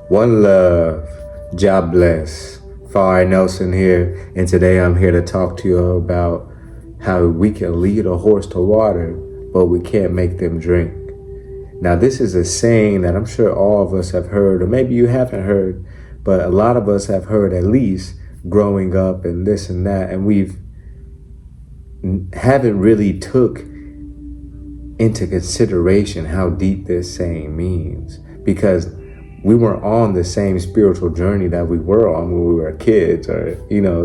One love. God bless. Far Nelson here, and today I'm here to talk to you about how we can lead a horse to water, but we can't make them drink. Now, this is a saying that I'm sure all of us have heard, or maybe you haven't heard, but a lot of us have heard at least growing up and this and that, and we haven't really took into consideration how deep this saying means, because we weren't on the same spiritual journey that we were on when we were kids, or,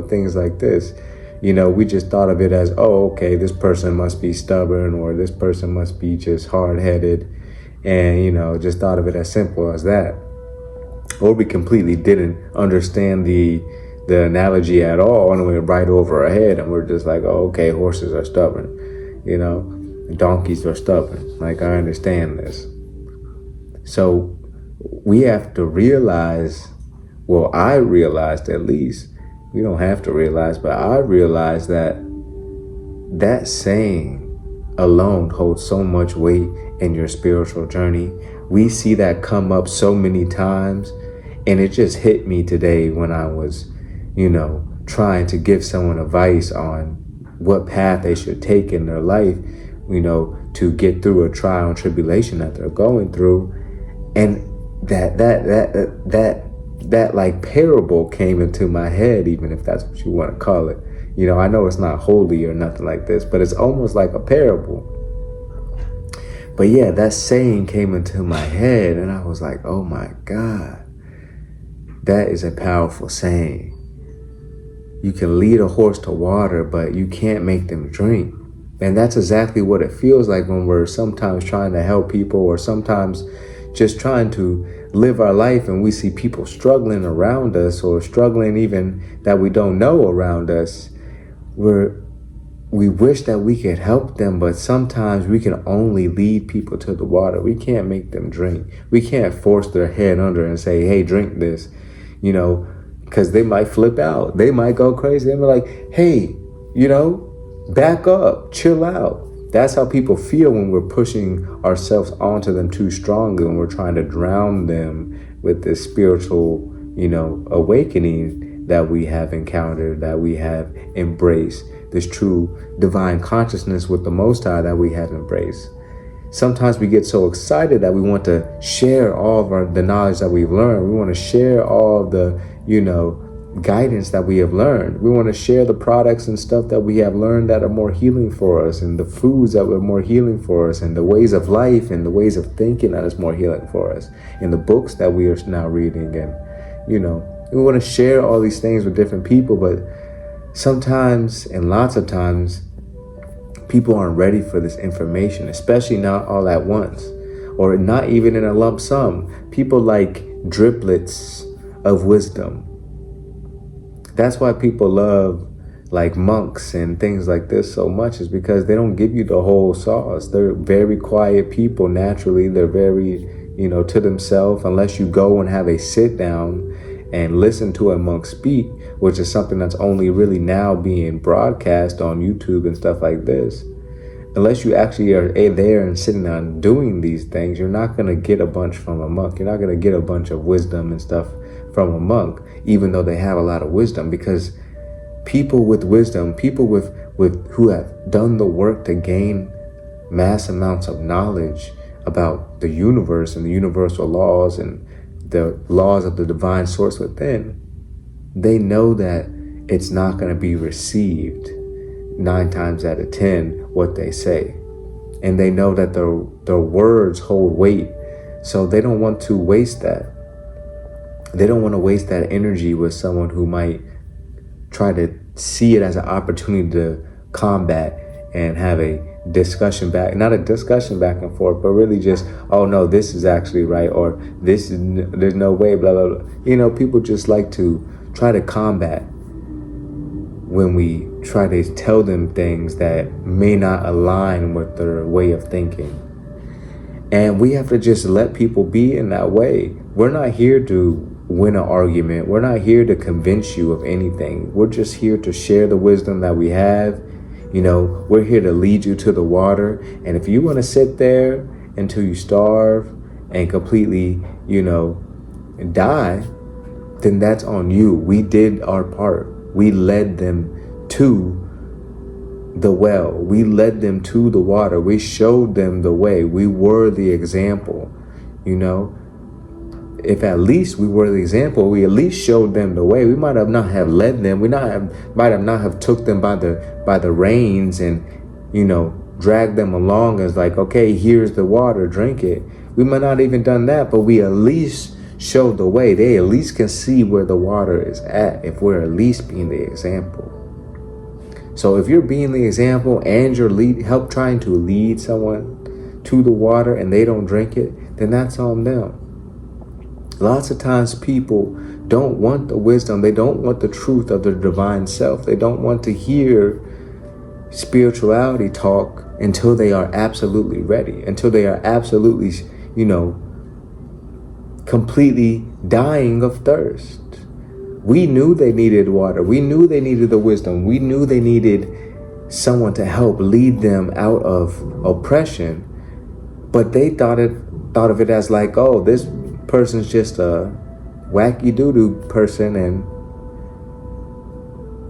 things like this. We just thought of it as, oh, okay, this person must be stubborn, or this person must be just hard-headed, and, just thought of it as simple as that. Or we completely didn't understand the analogy at all, and it went right over our head, and we're just like, oh, okay, horses are stubborn, donkeys are stubborn. Like, I understand this. So we have to realize, well, I realized at least, you don't have to realize, but I realized that that saying alone holds so much weight in your spiritual journey. We see that come up so many times, and it just hit me today when I was, trying to give someone advice on what path they should take in their life, to get through a trial and tribulation that they're going through. And that like parable came into my head, even if that's what you want to call it. I know it's not holy or nothing like this, but it's almost like a parable. But yeah, that saying came into my head, and I was like, oh my God, that is a powerful saying. You can lead a horse to water, but you can't make them drink. And that's exactly what it feels like when we're sometimes trying to help people, or sometimes just trying to live our life, and we see people struggling around us, or struggling even that we don't know around us. We wish that we could help them, but sometimes we can only lead people to the water. We can't make them drink. We can't force their head under and say, hey, drink this, because they might flip out. They might go crazy. They'll be like, hey, back up, chill out. That's how people feel when we're pushing ourselves onto them too strongly, when we're trying to drown them with this spiritual, awakening that we have encountered, that we have embraced, this true divine consciousness with the Most High that we have embraced. Sometimes we get so excited that we want to share all of the knowledge that we've learned. We want to share all of the, guidance that we have learned. We want to share the products and stuff that we have learned that are more healing for us, and the foods that were more healing for us, and the ways of life and the ways of thinking that is more healing for us, and the books that we are now reading. And, we want to share all these things with different people, but sometimes, and lots of times, people aren't ready for this information, especially not all at once, or not even in a lump sum. People like driplets of wisdom. That's why people love like monks and things like this so much, is because they don't give you the whole sauce. They're very quiet people naturally. They're very, to themselves, unless you go and have a sit down and listen to a monk speak, which is something that's only really now being broadcast on YouTube and stuff like this. Unless you actually are there and sitting down doing these things, you're not going to get a bunch from a monk. You're not going to get a bunch of wisdom and stuff from a monk, even though they have a lot of wisdom, because people with wisdom, people with who have done the work to gain mass amounts of knowledge about the universe and the universal laws and the laws of the divine source within, they know that it's not going to be received 9 times out of 10 what they say. And they know that their words hold weight. So they don't want to waste that. They don't want to waste that energy with someone who might try to see it as an opportunity to combat and have a discussion back, not a discussion back and forth, but really just, oh no, this is actually right, or there's no way, blah, blah, blah. People just like to try to combat when we try to tell them things that may not align with their way of thinking. And we have to just let people be in that way. We're not here to win an argument. We're not here to convince you of anything. We're just here to share the wisdom that we have. We're here to lead you to the water. And if you want to sit there until you starve and completely, die, then that's on you. We did our part. We led them to the well. We led them to the water. We showed them the way. We were the example. You know, if at least we were the example, we at least showed them the way. We might have not have led them. Might have not have took them by the reins and, you know, dragged them along as like, okay, here's the water, drink it. We might not even done that, but we at least showed the way. They at least can see where the water is at if we're at least being the example. So if you're being the example and you're trying to lead someone to the water and they don't drink it, then that's on them. Lots of times people don't want the wisdom. They don't want the truth of their divine self. They don't want to hear spirituality talk until they are absolutely ready, until they are absolutely, you know, completely dying of thirst. We knew they needed water. We knew they needed the wisdom. We knew they needed someone to help lead them out of oppression. But they thought of it as like, oh, this person's just a wacky doo-doo person, and,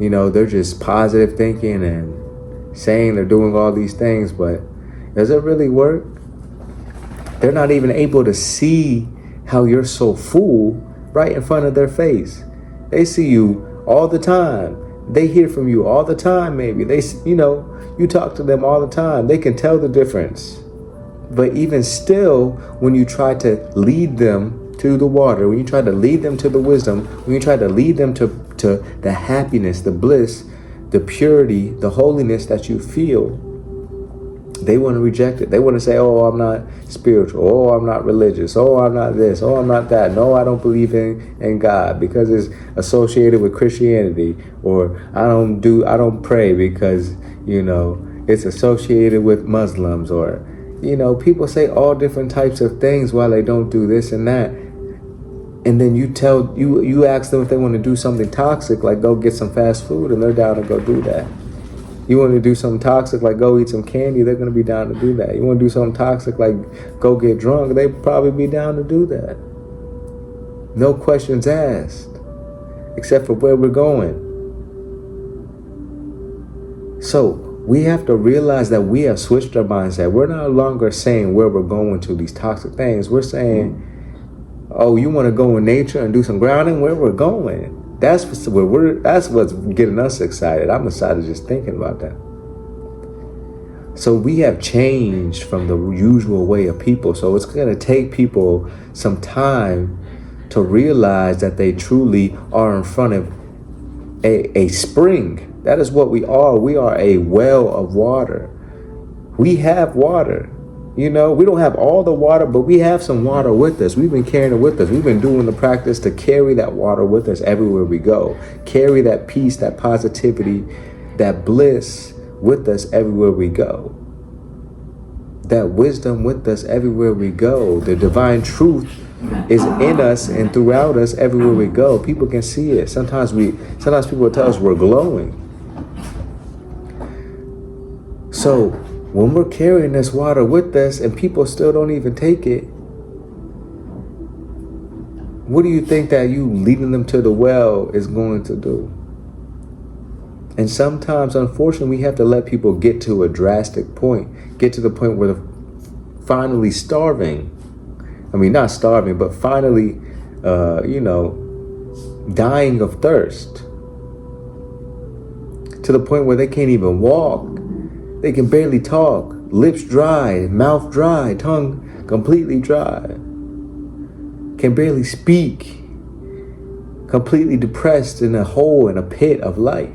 you know, they're just positive thinking and saying they're doing all these things, but does it really work? They're not even able to see how you're so full right in front of their face. They see you all the time. They hear from you all the time. Maybe you talk to them all the time. They can tell the difference. But even still, when you try to lead them to the water, when you try to lead them to the wisdom, when you try to lead them to the happiness, the bliss, the purity, the holiness that you feel, they want to reject it. They want to say, oh, I'm not spiritual. Oh, I'm not religious. Oh, I'm not this. Oh, I'm not that. No, I don't believe in God because it's associated with Christianity. Or I don't pray because, you know, it's associated with Muslims. Or, you know, people say all different types of things while they don't do this and that. And then you ask them if they want to do something toxic, like go get some fast food, and they're down to go do that. You want to do something toxic, like go eat some candy, they're going to be down to do that. You want to do something toxic, like go get drunk, they'd probably be down to do that. No questions asked, except for where we're going. So we have to realize that we have switched our mindset. We're no longer saying where we're going to these toxic things. We're saying, oh, you want to go in nature and do some grounding? Where we're going. That's what's getting us excited. I'm excited just thinking about that. So we have changed from the usual way of people. So it's going to take people some time to realize that they truly are in front of a spring. That is what we are. We are a well of water. We have water. You know, we don't have all the water, but we have some water with us. We've been carrying it with us. We've been doing the practice to carry that water with us everywhere we go. Carry that peace, that positivity, that bliss with us everywhere we go. That wisdom with us everywhere we go. The divine truth is in us and throughout us everywhere we go. People can see it. Sometimes people tell us we're glowing. So when we're carrying this water with us and people still don't even take it, what do you think that you leading them to the well is going to do? And sometimes, unfortunately, we have to let people get to a drastic point, get to the point where they're finally starving. I mean, not starving, but finally, dying of thirst. To the point where they can't even walk. They can barely talk, lips dry, mouth dry, tongue completely dry. Can barely speak, completely depressed in a hole, in a pit of life.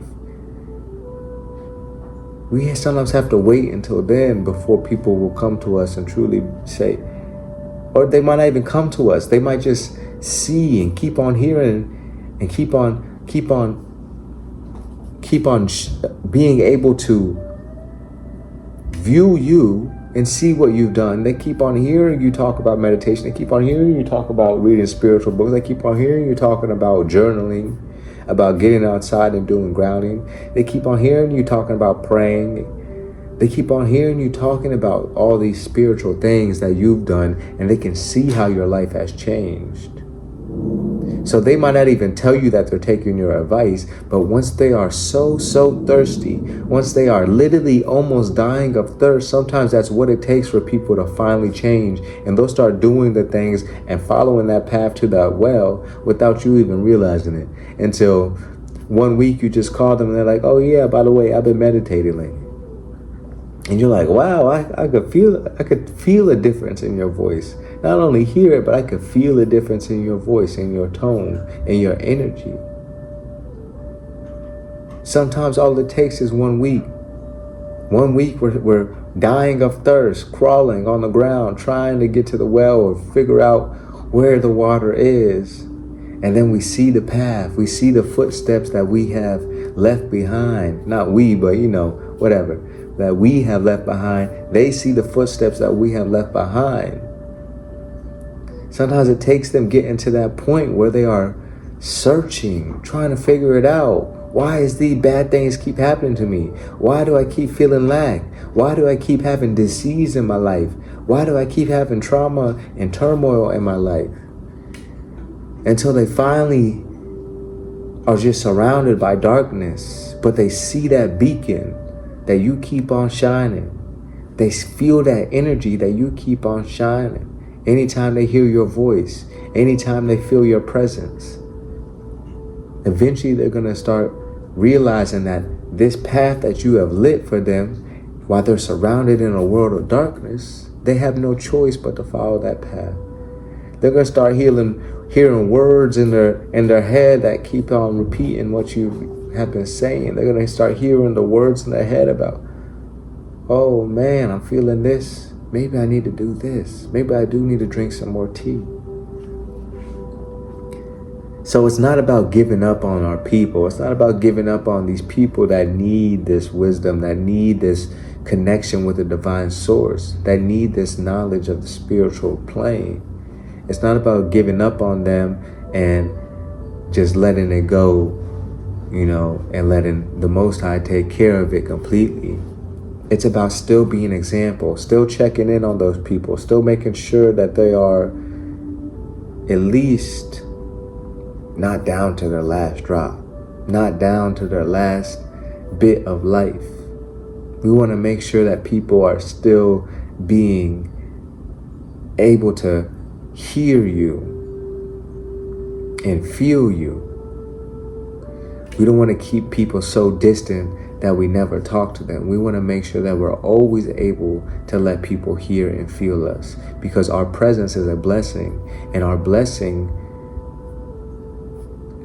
We sometimes have to wait until then before people will come to us and truly say, or they might not even come to us. They might just see and keep on hearing and keep on being able to view you and see what you've done. They keep on hearing you talk about meditation. They keep on hearing you talk about reading spiritual books. They keep on hearing you talking about journaling, about getting outside and doing grounding. They keep on hearing you talking about praying. They keep on hearing you talking about all these spiritual things that you've done, and they can see how your life has changed. So they might not even tell you that they're taking your advice, but once they are so thirsty, once they are literally almost dying of thirst, sometimes that's what it takes for people to finally change, and they'll start doing the things and following that path to that well without you even realizing it. Until one week you just call them and they're like, oh yeah, by the way, I've been meditating lately. And you're like, wow, I could feel a difference in your voice. Not only hear it, but I could feel a difference in your voice, in your tone, in your energy. Sometimes all it takes is 1 week. 1 week we're dying of thirst, crawling on the ground, trying to get to the well or figure out where the water is. And then we see the path. We see the footsteps that we have left behind. Not we, but whatever. That we have left behind. They see the footsteps that we have left behind. Sometimes it takes them getting to that point where they are searching, trying to figure it out. Why is these bad things keep happening to me? Why do I keep feeling lack? Why do I keep having disease in my life? Why do I keep having trauma and turmoil in my life? Until they finally are just surrounded by darkness, but they see that beacon that you keep on shining. They feel that energy that you keep on shining. Anytime they hear your voice, anytime they feel your presence, eventually they're going to start realizing that this path that you have lit for them, while they're surrounded in a world of darkness, they have no choice but to follow that path. They're going to start hearing words in their head that keep on repeating what you have been saying. They're going to start hearing the words in their head about, oh man, I'm feeling this. Maybe I need to do this. Maybe I do need to drink some more tea. So it's not about giving up on our people. It's not about giving up on these people that need this wisdom, that need this connection with the divine source, that need this knowledge of the spiritual plane. It's not about giving up on them and just letting it go, and letting the Most High take care of it completely. It's about still being an example, still checking in on those people, still making sure that they are at least not down to their last drop, not down to their last bit of life. We want to make sure that people are still being able to hear you and feel you. We don't want to keep people so distant that we never talk to them. We want to make sure that we're always able to let people hear and feel us, because our presence is a blessing, and our blessing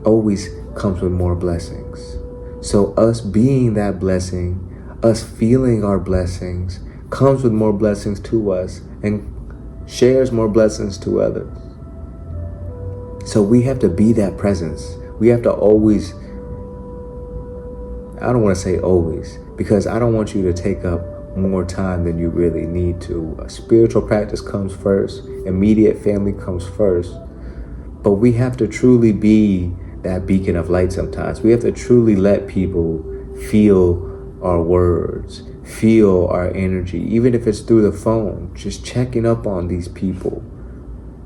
always comes with more blessings. So us being that blessing, us feeling our blessings, comes with more blessings to us and shares more blessings to others. So we have to be that presence. We have to always, I don't want to say always, because I don't want you to take up more time than you really need to. A spiritual practice comes first. Immediate family comes first. But we have to truly be that beacon of light sometimes. We have to truly let people feel our words, feel our energy, even if it's through the phone. Just checking up on these people.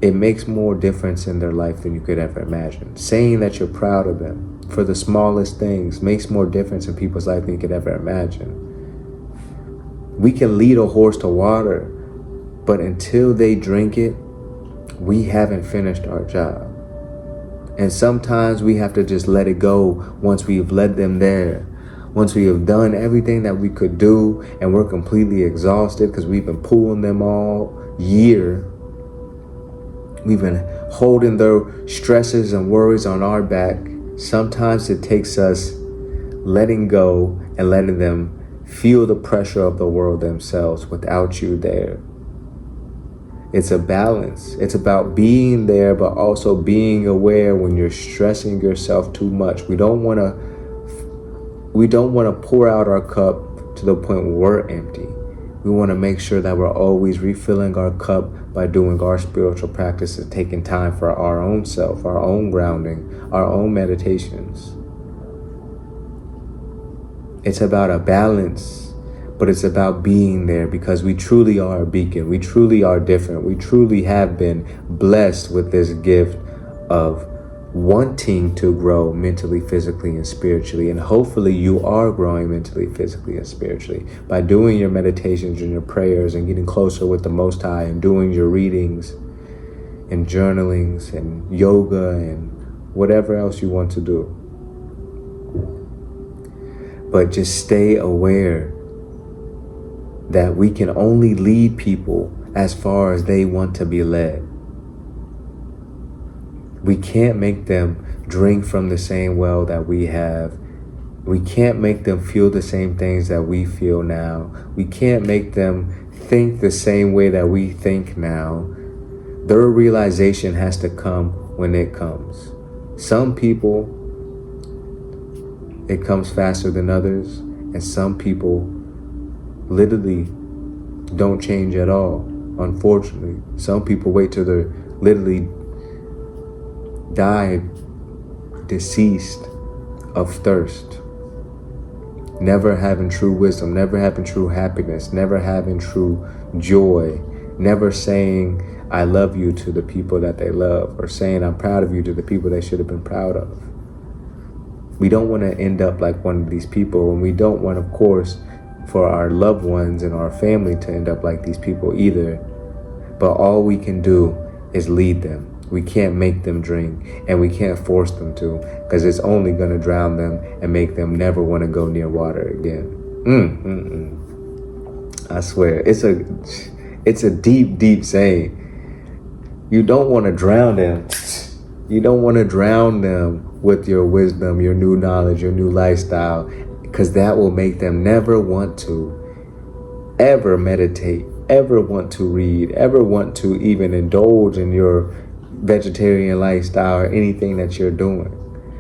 It makes more difference in their life than you could ever imagine. Saying that you're proud of them for the smallest things makes more difference in people's life than you could ever imagine. We can lead a horse to water, but until they drink it, we haven't finished our job. And sometimes we have to just let it go once we've led them there. Once we have done everything that we could do and we're completely exhausted because we've been pulling them all year. We've been holding their stresses and worries on our back. Sometimes it takes us letting go and letting them feel the pressure of the world themselves without you there. It's a balance. It's about being there, but also being aware when you're stressing yourself too much. We don't want to pour out our cup to the point where we're empty. We want to make sure that we're always refilling our cup by doing our spiritual practices, taking time for our own self, our own grounding, our own meditations. It's about a balance, but it's about being there because we truly are a beacon. We truly are different. We truly have been blessed with this gift of wanting to grow mentally, physically, and spiritually. And hopefully you are growing mentally, physically, and spiritually by doing your meditations and your prayers and getting closer with the Most High and doing your readings and journalings and yoga and whatever else you want to do. But just stay aware that we can only lead people as far as they want to be led. We can't make them drink from the same well that we have. We can't make them feel the same things that we feel now. We can't make them think the same way that we think now. Their realization has to come when it comes. Some people, it comes faster than others, and some people literally don't change at all. Unfortunately, some people wait till they're literally died, deceased of thirst, never having true wisdom, never having true happiness, never having true joy, never saying I love you to the people that they love, or saying I'm proud of you to the people they should have been proud of. We don't want to end up like one of these people, and we don't want, of course, for our loved ones and our family to end up like these people either. But all we can do is lead them. We can't make them drink, and we can't force them to, because it's only going to drown them and make them never want to go near water again. I swear, it's a deep, deep saying. You don't want to drown them. You don't want to drown them with your wisdom, your new knowledge, your new lifestyle, because that will make them never want to ever meditate, ever want to read, ever want to even indulge in your vegetarian lifestyle or anything that you're doing,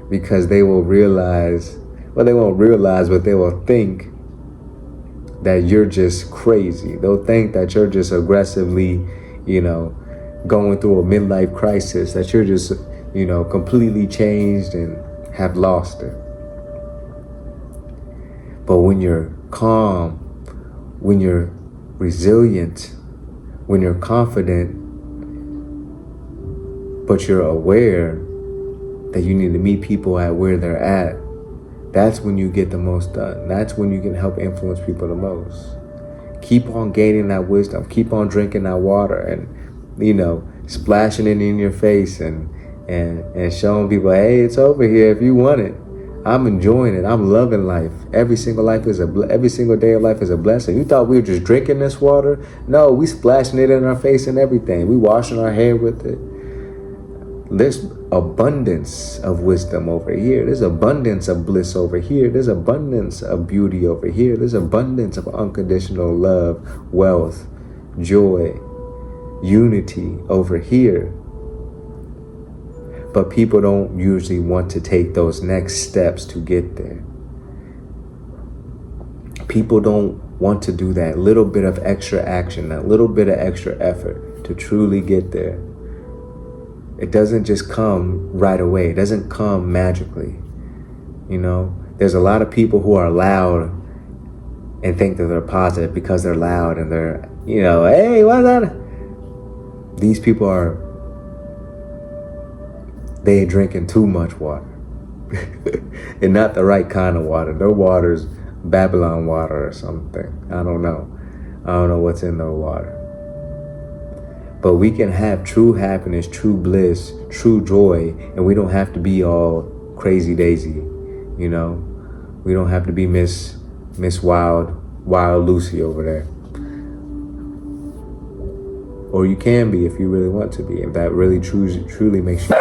because they will realize, well, they won't realize, but they will think that you're just crazy. They'll think that you're just aggressively, going through a midlife crisis, that you're just, completely changed and have lost it. But when you're calm, when you're resilient, when you're confident, but you're aware that you need to meet people at where they're at, that's when you get the most done. That's when you can help influence people the most. Keep on gaining that wisdom. Keep on drinking that water and, splashing it in your face and showing people, hey, it's over here if you want it. I'm enjoying it. I'm loving life. Every single day of life is a blessing. You thought we were just drinking this water? No, we splashing it in our face and everything. We washing our hair with it. There's abundance of wisdom over here. There's abundance of bliss over here. There's abundance of beauty over here. There's abundance of unconditional love, wealth, joy, unity over here. But people don't usually want to take those next steps to get there. People don't want to do that little bit of extra action, that little bit of extra effort to truly get there. It doesn't just come right away. It doesn't come magically. There's a lot of people who are loud and think that they're positive because they're loud and they're, hey, what's that? These people they drinking too much water. And not the right kind of water. Their water's Babylon water or something. I don't know. I don't know what's in their water. But we can have true happiness, true bliss, true joy, and we don't have to be all crazy daisy, We don't have to be Miss Wild Lucy over there. Or you can be if you really want to be, if that really truly makes you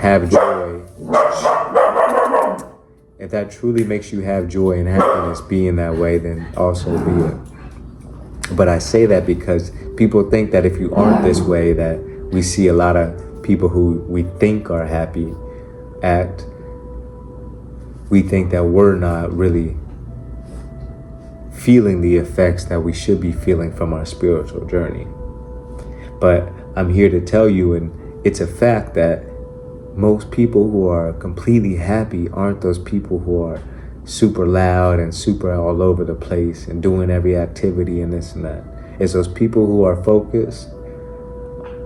have joy. If that truly makes you have joy and happiness being that way, then also be it. But I say that because people think that if you aren't this way, that we see a lot of people who we think are happy act. We think that we're not really feeling the effects that we should be feeling from our spiritual journey. But I'm here to tell you, and it's a fact, that most people who are completely happy aren't those people who are super loud and super all over the place and doing every activity and this and that. It's those people who are focused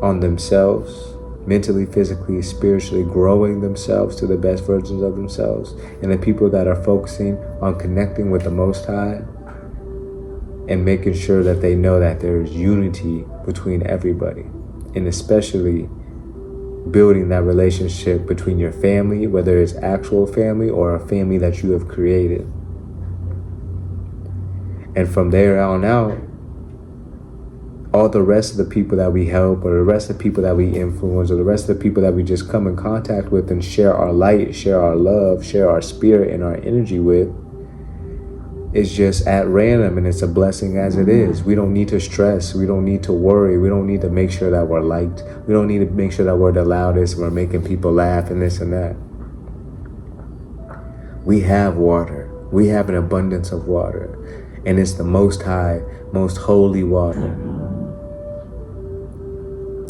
on themselves, mentally, physically, spiritually growing themselves to the best versions of themselves, and the people that are focusing on connecting with the Most High and making sure that they know that there's unity between everybody, and especially building that relationship between your family, whether it's actual family or a family that you have created. And from there on out, all the rest of the people that we help, or the rest of the people that we influence, or the rest of the people that we just come in contact with and share our light, share our love, share our spirit and our energy with, is just at random, and it's a blessing as it is. We don't need to stress. We don't need to worry. We don't need to make sure that we're liked. We don't need to make sure that we're the loudest, we're making people laugh and this and that. We have water. We have an abundance of water. And it's the Most High, most holy water.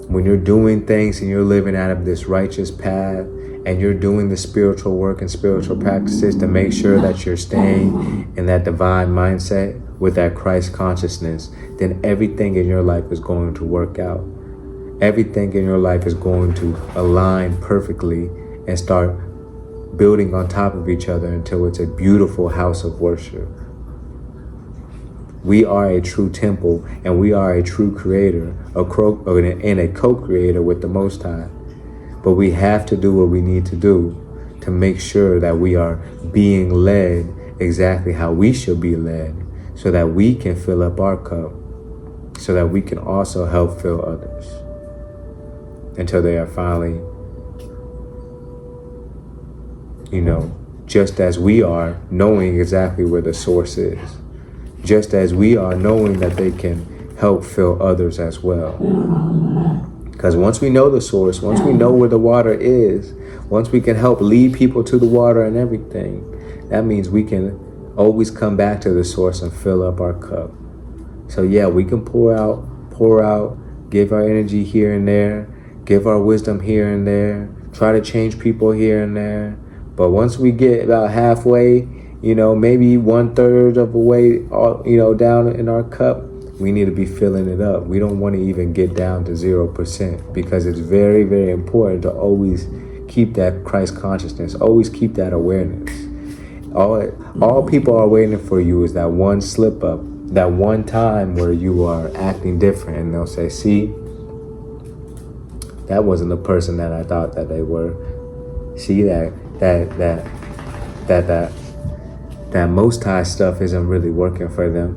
When you're doing things and you're living out of this righteous path, and you're doing the spiritual work and spiritual practices to make sure that you're staying in that divine mindset with that Christ consciousness, then everything in your life is going to work out. Everything in your life is going to align perfectly and start building on top of each other until it's a beautiful house of worship. We are a true temple, and we are a true creator, and a co-creator with the Most High. But we have to do what we need to do to make sure that we are being led exactly how we should be led, so that we can fill up our cup, so that we can also help fill others until they are finally, just as we are, knowing exactly where the source is, just as we are knowing that they can help fill others as well. Because once we know the source, once we know where the water is, once we can help lead people to the water and everything, that means we can always come back to the source and fill up our cup. So yeah, we can pour out, give our energy here and there, give our wisdom here and there, try to change people here and there. But once we get about halfway, maybe 1/3 of the way, down in our cup, we need to be filling it up. We don't want to even get down to 0%, because it's very, very important to always keep that Christ consciousness, always keep that awareness. All people are waiting for you is that one slip up, that one time where you are acting different, and they'll say, see, that wasn't the person that I thought that they were. See, that Most High stuff isn't really working for them.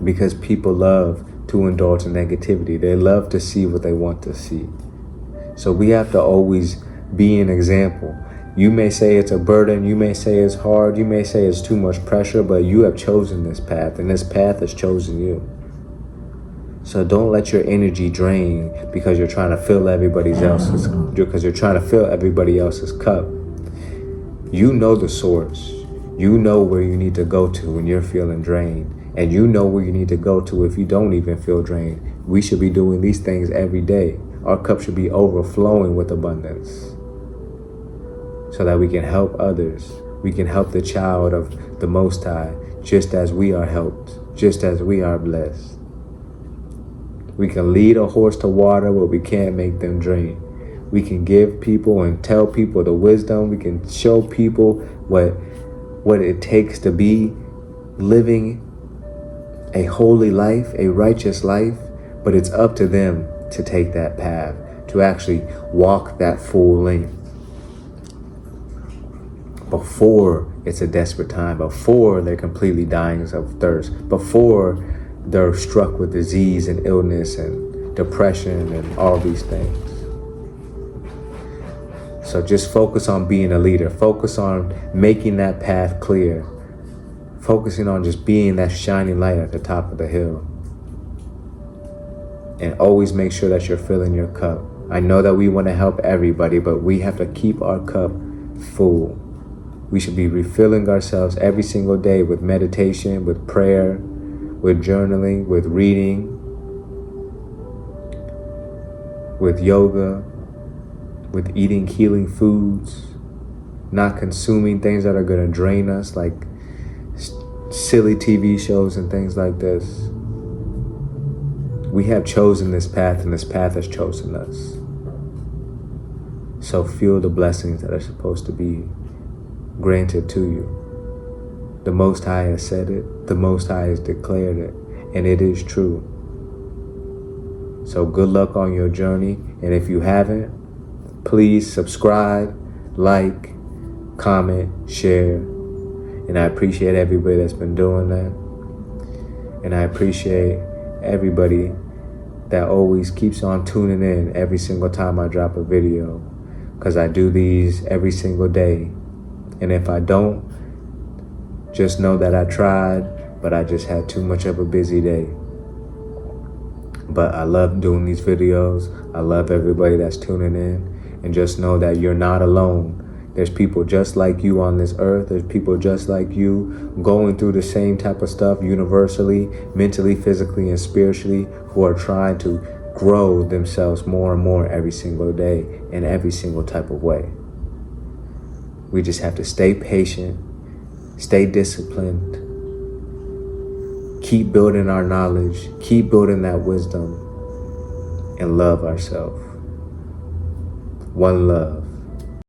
Because people love to indulge in negativity. They love to see what they want to see. So we have to always be an example. You may say it's a burden, you may say it's hard, you may say it's too much pressure, but you have chosen this path, and this path has chosen you. So don't let your energy drain because you're trying to fill everybody else's cup. You know the source. You know where you need to go to when you're feeling drained. And you know where you need to go to if you don't even feel drained. We should be doing these things every day. Our cup should be overflowing with abundance, so that we can help others. We can help the child of the Most High, just as we are helped, just as we are blessed. We can lead a horse to water, but we can't make them drink. We can give people and tell people the wisdom. We can show people what it takes to be living a holy life, a righteous life, but it's up to them to take that path, to actually walk that full length before it's a desperate time, before they're completely dying of thirst, before they're struck with disease and illness and depression and all these things. So just focus on being a leader. Focus on making that path clear. Focusing on just being that shining light at the top of the hill. And always make sure that you're filling your cup. I know that we want to help everybody, but we have to keep our cup full. We should be refilling ourselves every single day with meditation, with prayer, with journaling, with reading, with yoga, with eating healing foods, not consuming things that are going to drain us, like silly TV shows and things like this. We have chosen this path, and this path has chosen us. So feel the blessings that are supposed to be granted to you. The Most High has said it, the Most High has declared it, and it is true. So good luck on your journey, and if you haven't, please subscribe, like, comment, share, and I appreciate everybody that's been doing that. And I appreciate everybody that always keeps on tuning in every single time I drop a video, because I do these every single day. And if I don't, just know that I tried, but I just had too much of a busy day. But I love doing these videos. I love everybody that's tuning in. And just know that you're not alone. There's people just like you on this earth. There's people just like you going through the same type of stuff universally, mentally, physically, and spiritually, who are trying to grow themselves more and more every single day in every single type of way. We just have to stay patient, stay disciplined, keep building our knowledge, keep building that wisdom, and love ourselves. One love.